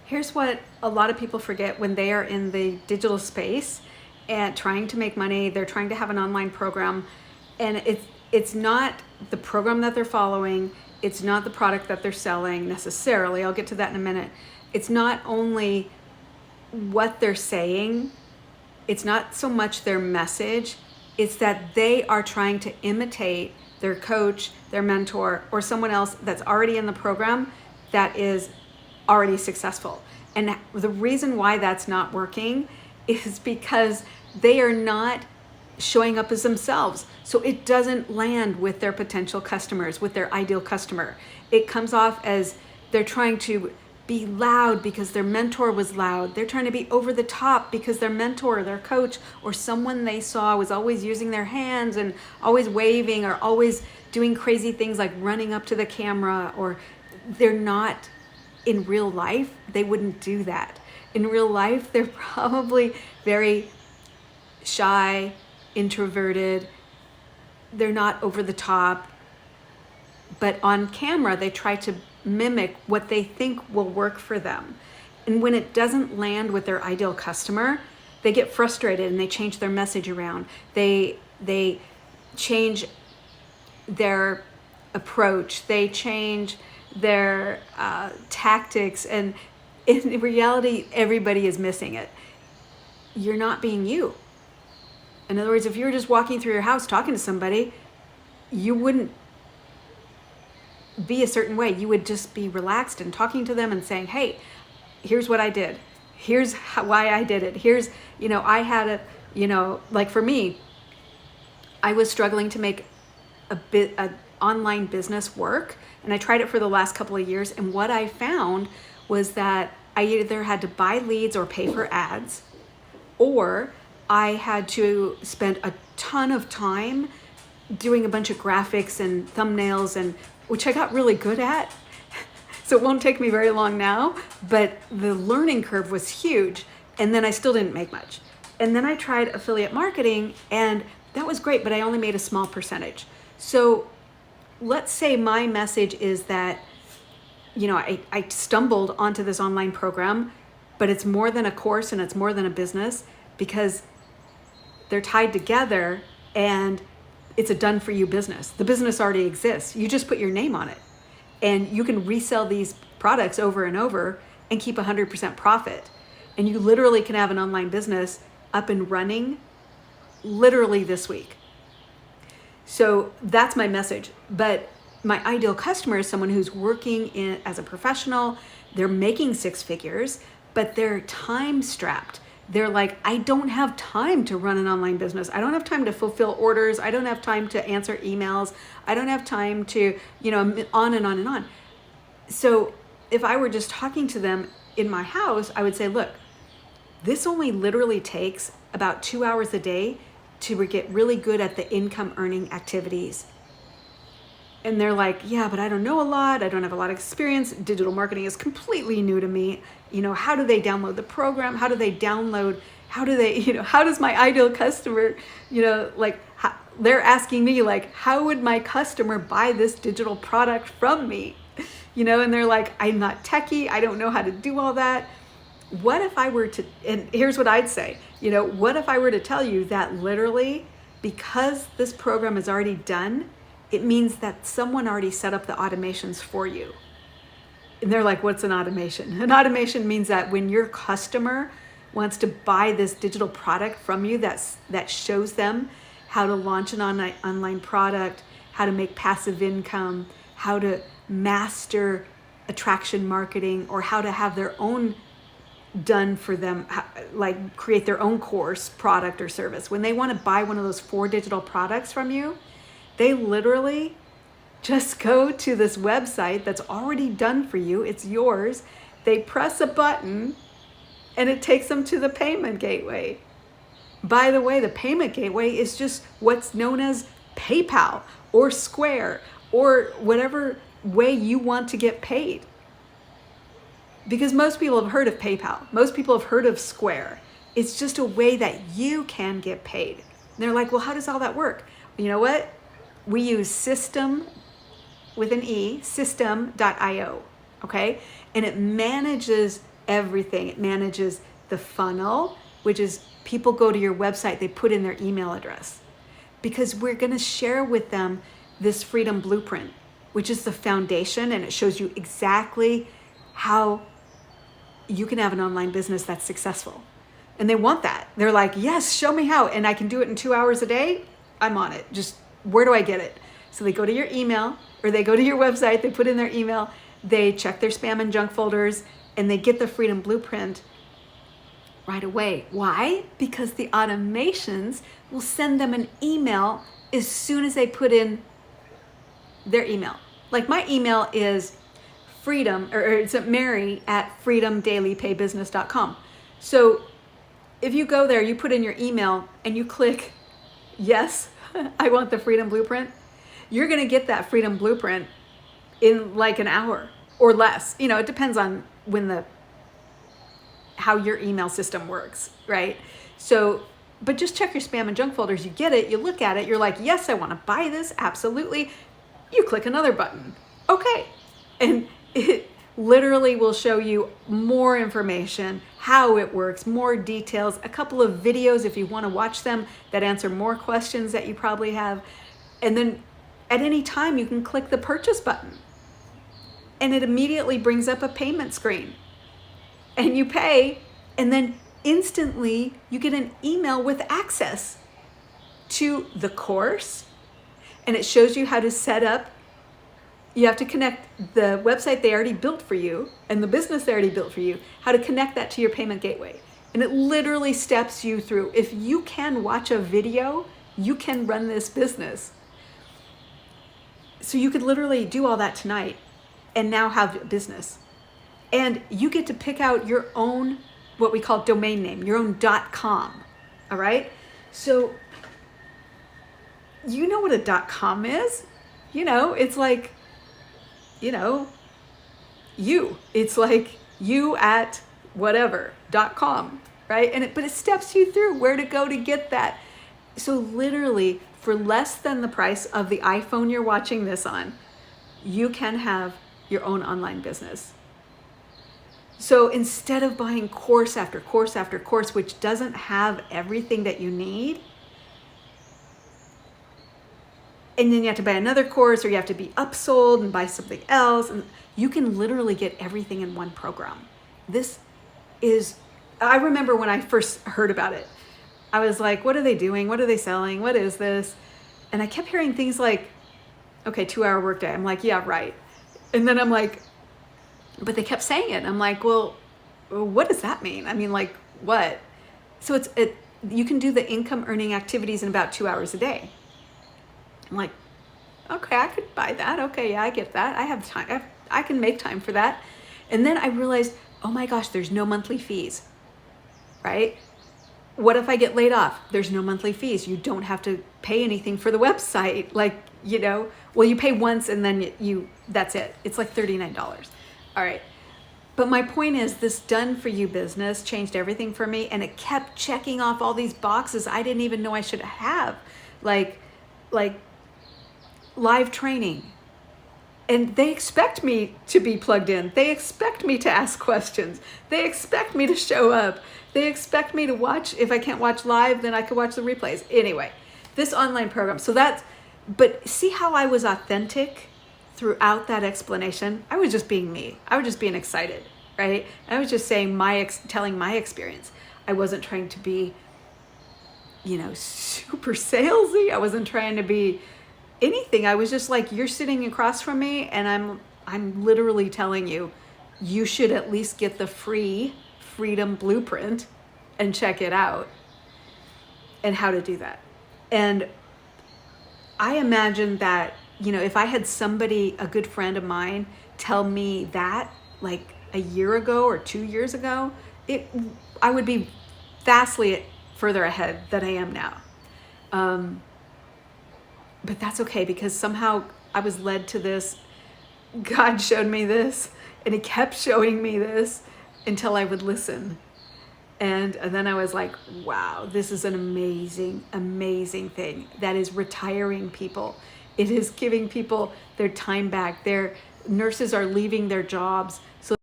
Here's what a lot of people forget when they are in the digital space and trying to make money. They're trying to have an online program, and it's not the program that they're following. It's not the product that they're selling necessarily. I'll get to that in a minute. It's not only what they're saying. It's not so much their message. It's that they are trying to imitate their coach, their mentor, or someone else that's already in the program that is already successful. And the reason why that's not working is because they are not showing up as themselves. So it doesn't land with their potential customers, with their ideal customer. It comes off as they're trying to be loud because their mentor was loud. They're trying to be over the top because their mentor, their coach, or someone they saw was always using their hands and always waving or always doing crazy things like running up to the camera, or they're not in real life. They wouldn't do that. In real life, they're probably very shy, introverted. They're not over the top. But on camera, they try to mimic what they think will work for them. And when it doesn't land with their ideal customer, they get frustrated and they change their message around. They change their approach. They change their tactics. And in reality, everybody is missing it. You're not being you. In other words, if you were just walking through your house talking to somebody, you wouldn't be a certain way. You would just be relaxed and talking to them and saying, hey, here's what I did. Here's why I did it. Here's, I had like for me, I was struggling to make an online business work. And I tried it for the last couple of years. And what I found was that I either had to buy leads or pay for ads, or I had to spend a ton of time doing a bunch of graphics and thumbnails, and which I got really good at. So it won't take me very long now, but the learning curve was huge. And then I still didn't make much. And then I tried affiliate marketing, and that was great, but I only made a small percentage. So let's say my message is that, I stumbled onto this online program, but it's more than a course and it's more than a business, because they're tied together and it's a done for you business. The business already exists. You just put your name on it, and you can resell these products over and over and keep 100% profit. And you literally can have an online business up and running literally this week. So that's my message. But my ideal customer is someone who's working as a professional. They're making six figures, but they're time strapped. They're like, I don't have time to run an online business. I don't have time to fulfill orders. I don't have time to answer emails. I don't have time to, on and on and on. So if I were just talking to them in my house, I would say, look, this only literally takes about 2 hours a day to get really good at the income earning activities. And they're like, yeah, but I don't know a lot. I don't have a lot of experience. Digital marketing is completely new to me. How do they download the program? How do they how does my ideal customer, they're asking me like, how would my customer buy this digital product from me? And they're like, I'm not techie. I don't know how to do all that. What if I were to, and here's what I'd say, what if I were to tell you that literally, because this program is already done, it means that someone already set up the automations for you. And they're like, what's an automation? An automation means that when your customer wants to buy this digital product from you, that shows them how to launch an online product, how to make passive income, how to master attraction marketing, or how to have their own done for them, like create their own course, product, or service. When they want to buy one of those 4 digital products from you, they literally just go to this website that's already done for you. It's yours. They press a button and it takes them to the payment gateway. By the way, the payment gateway is just what's known as PayPal or Square or whatever way you want to get paid. Because most people have heard of PayPal. Most people have heard of Square. It's just a way that you can get paid. And they're like, well, how does all that work? You know what? We use system with an E, system.io, okay? And it manages everything. It manages the funnel, which is people go to your website, they put in their email address, because we're going to share with them this freedom blueprint, which is the foundation, and it shows you exactly how you can have an online business that's successful. And they want that. They're like, yes, show me how. And I can do it in 2 hours a day. I'm on it. Just where do I get it? So they go to your email, or they go to your website, they put in their email, they check their spam and junk folders, and they get the freedom blueprint right away. Why? Because the automations will send them an email as soon as they put in their email. Like my email is freedom, or it's Mary@freedomdailypaybusiness.com. So if you go there, you put in your email and you click, yes, I want the freedom blueprint, you're going to get that freedom blueprint in like an hour or less. You know, it depends on how your email system works, right? So, but just check your spam and junk folders. You get it, you look at it, you're like, yes, I want to buy this, absolutely. You click another button, okay. And it literally will show you more information, how it works, more details, a couple of videos if you want to watch them that answer more questions that you probably have. And then at any time you can click the purchase button and it immediately brings up a payment screen and you pay, and then instantly you get an email with access to the course, and it shows you how to set up. You have to connect the website they already built for you and the business they already built for you, how to connect that to your payment gateway. And it literally steps you through. If you can watch a video, you can run this business. So you could literally do all that tonight and now have a business. And you get to pick out your own, what we call domain name, your own .com, all right? So you know what a .com is? You know, it's like, you know, it's like you at whatever.com, right? But it steps you through where to go to get that. So literally for less than the price of the iPhone you're watching this on, you can have your own online business. So instead of buying course after course after course, which doesn't have everything that you need, and then you have to buy another course, or you have to be upsold and buy something else, and you can literally get everything in one program. I remember when I first heard about it, I was like, what are they doing? What are they selling? What is this? And I kept hearing things like, okay, 2-hour workday. I'm like, yeah, right. And then I'm like, but they kept saying it. I'm like, well, what does that mean? I mean, like, what? So you can do the income earning activities in about 2 hours a day. I'm like, okay, I could buy that. Okay, yeah, I get that. I have time. I can make time for that. And then I realized, oh my gosh, there's no monthly fees, right? What if I get laid off? There's no monthly fees. You don't have to pay anything for the website. Like, you know, well, you pay once and then that's it. It's like $39. All right. But my point is, this done for you business changed everything for me. And it kept checking off all these boxes I didn't even know I should have. Like live training. And they expect me to be plugged in. They expect me to ask questions. They expect me to show up. They expect me to watch. If I can't watch live, then I could watch the replays. Anyway, this online program. But see how I was authentic throughout that explanation? I was just being me. I was just being excited, right? I was just saying telling my experience. I wasn't trying to be, super salesy. I wasn't trying to be anything. I was just like, you're sitting across from me and I'm literally telling you, you should at least get the free freedom blueprint and check it out and how to do that. And I imagine that, if I had somebody, a good friend of mine, tell me that like a year ago or 2 years ago, I would be vastly further ahead than I am now. But that's okay, because somehow I was led to this. God showed me this, and he kept showing me this until I would listen. And then I was like, wow, this is an amazing, amazing thing that is retiring people. It is giving people their time back. Their nurses are leaving their jobs so